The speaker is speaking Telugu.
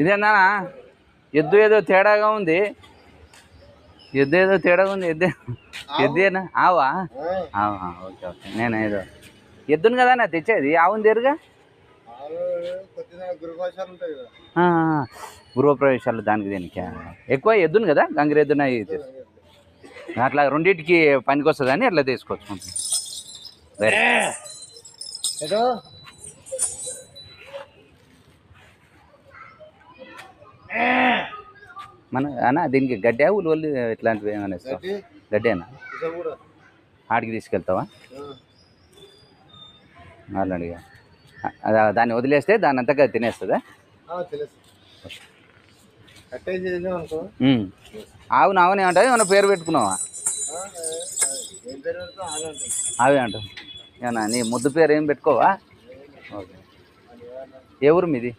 ఇదేనా ఎద్దు ఏదో తేడాగా ఉంది. ఎద్దు ఏదో తేడాగా ఉంది. ఎద్దేనా ఆవా? Okay okay. నేను ఏదో ఎద్దును కదా నా తెచ్చేది. ఆవుని దేరుగా గృహప్రవేశాలు దానికి దీనికి ఎక్కువ ఎద్దును కదా గంగిరెద్దున అట్లా రెండింటికి పనికి వస్తుందని అట్లా తీసుకొచ్చుకుంటాం. మన అన్న దీనికి గడ్డి ఉల్లి ఇట్లాంటివి ఏమైనా ఇస్తాం? గడ్డేనా? ఆడికి తీసుకెళ్తావా? అడిగా దాన్ని వదిలేస్తే దాన్ని అంతగా తినేస్తుందా? ఆవును ఆవునే అంటావు. ఏమన్నా పేరు పెట్టుకున్నావా? అవే అంటావు. ఏమన్నా నీ ముద్దు పేరు ఏం పెట్టుకోవా? ఓకే. ఏ ఊరు మీది?